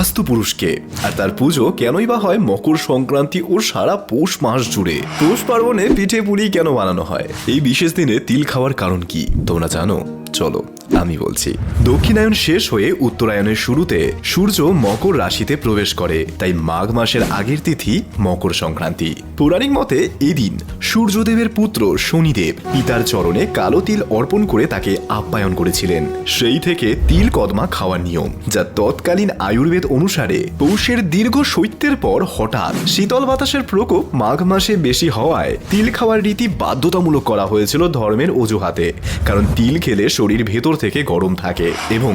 বাস্তু পুরুষকে, আর তার পুজো কেনই বা হয় মকর সংক্রান্তি ও সারা পৌষ মাস জুড়ে। পৌষ পার্বণে পিঠে পুলি কেন বানানো হয়, এই বিশেষ দিনে তিল খাওয়ার কারণ কি তোমরা জানো? চলো আমি বলছি। দক্ষিণায়ন শেষ হয়ে উত্তরায়ণের শুরুতে সূর্য মকর রাশিতে প্রবেশ করে, তাই মাঘ মাসের আগের তিথি মকর সংক্রান্তি। পৌরাণিক মতে এদিন সূর্যদেবের পুত্র শনিদেব পিতার চরণে কালো তিল অর্পণ করে তাকে আপ্যায়ন করেছিলেন। সেই থেকে তিল কদমা খাওয়ার নিয়ম, যা তৎকালীন আয়ুর্বেদ অনুসারে পৌষের দীর্ঘ শৈত্যের পর হঠাৎ শীতল বাতাসের প্রকোপ মাঘ মাসে বেশি হওয়ায় তিল খাওয়ার রীতি বাধ্যতামূলক করা হয়েছিল ধর্মের অজুহাতে। কারণ তিল খেলে শরীর ভেতর থেকে গরম থাকে এবং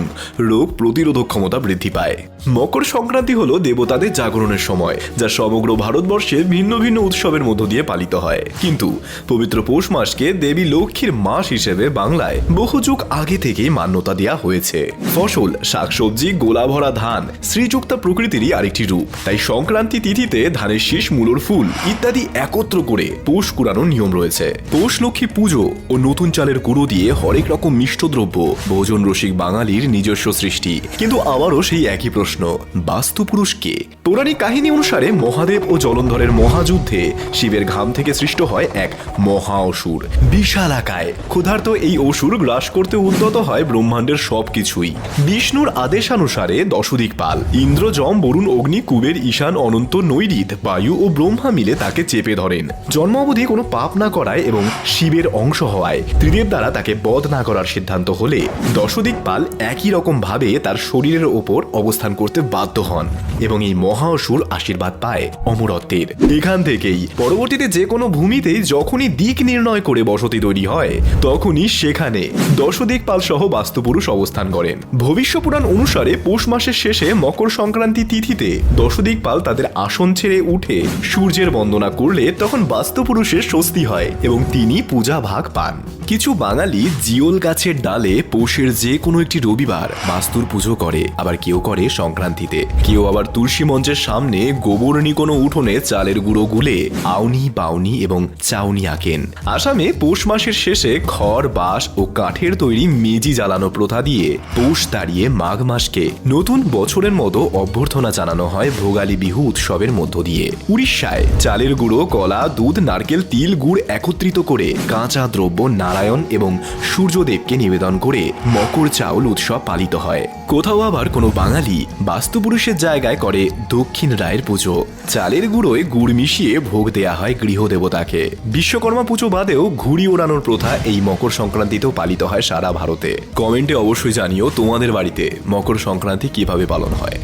রোগ প্রতিরোধক ক্ষমতা বৃদ্ধি পায়। মকর সংক্রান্তি হলো দেবতাদের জাগরণের সময়, যা সমগ্র ভারতবর্ষে ভিন্ন ভিন্ন উৎসবের মধ্য দিয়ে পালিত হয়। কিন্তু পবিত্র পৌষ মাসকে দেবী লক্ষ্মীর মাস হিসেবে বাংলায় বহু যুগ আগে থেকেই মান্যতা দেওয়া হয়েছে। ফসল, শাকসবজি, গোলা ভরা ধান শ্রীযুক্তা প্রকৃতিরই আরেকটি রূপ। তাই সংক্রান্তি তিথিতে ধানের শীষ, মূলর ফুল ইত্যাদি একত্র করে পৌষ কুড়ানোর নিয়ম রয়েছে। পৌষ লক্ষ্মী পুজো ও নতুন চালের গুঁড়ো দিয়ে হরেক রকম মিষ্টদ্রব্য ভোজন রসিক বাঙালির নিজস্ব সৃষ্টি। কিন্তু আবারও সেই একই প্রশ্ন, বাস্তু পুরুষ কে? পৌরাণিক কাহিনী অনুসারে মহাদেব ও জলন্ধরের মহাযুদ্ধে শিবের ঘাম থেকে সৃষ্ট হয় এক মহা অসুর। বিশাল আকায় ক্ষুধার্ত এই অসুর গ্রাস করতে উদ্যত হয় ব্রহ্মাণ্ডের সবকিছুই। বিষ্ণুর আদেশানুসারে দশদিকপাল ইন্দ্র, যম, বরুণ, অগ্নি, কুবের, ঈশান, অনন্ত, নৈরিত, বায়ু ও ব্রহ্মা মিলে তাকে চেপে ধরেন। জন্মাবধি কোনো পাপ না করায় এবং শিবের অংশ হওয়ায় ত্রিদেব দ্বারা তাকে বধ না করার সিদ্ধান্ত হলে দশদিকপাল একই রকম ভাবে তার শরীরের ওপর অবস্থান করতে বাধ্য হন এবং এই মহা অসুর আশীর্বাদ পায় অমরত্বের। এখান থেকেই পরবর্তীতে যে কোনো ভূমিতেই যখনই দিক নির্ণয় করে বসতি তৈরি হয়, তখনই সেখানে দশদিকপাল সহ বাস্তুপুরুষ অবস্থান করেন। ভবিষ্য পুরাণ অনুসারে পৌষ মাসের শেষে মকর সংক্রান্তি তিথিতে দশদিকপাল তাদের আসন ছেড়ে উঠে সূর্যের বন্দনা করলে তখন বাস্তুপুরুষের স্বস্তি হয় এবং তিনি পূজা ভাগ পান। কিছু বাঙালি জিওল গাছের ডালে পৌষের যে কোনো একটি রবিবার বাস্তুর পুজো করে, আবার কেউ করে সংক্রান্তিতে। কেউ আবার তুলসী মঞ্চের সামনে গোবর্ণী কোনো উঠোনে চালের গুঁড়ো গুলে আউনি, বাউনি এবং চাউনি আঁকেন। আসামে পৌষ মাসের শেষে খড়, বাঁশ ও কাঠের তৈরি মেজি জ্বালানো প্রথা দিয়ে পৌষ তাড়িয়ে মাঘ মাসকে নতুন বছরের মতো অভ্যর্থনা জানানো হয় ভোগালী বিহু উৎসবের মধ্য দিয়ে। উড়িষ্যায় চালের গুঁড়ো, কলা, দুধ, নারকেল, তিল, গুড় একত্রিত করে কাঁচা দ্রব্য নারায়ণ এবং সূর্যদেবকে নিবেদন করে মকর চাউল উৎসব পালিত হয়। কোথাও আবার কোনো বাঙালি বাস্তুপুরুষের জায়গায় করে দক্ষিণ রায়ের পুজো। চালের গুঁড়োয় গুড় মিশিয়ে ভোগ দেয়া হয় গৃহদেবতাকে। বিশ্বকর্মা পুজো বাদেও ঘুড়ি ওড়ানোর প্রথা এই মকর সংক্রান্তিতেও পালিত হয় সারা ভারতে। কমেন্টে অবশ্যই জানিও তোমাদের বাড়িতে মকর সংক্রান্তি কিভাবে পালন হয়।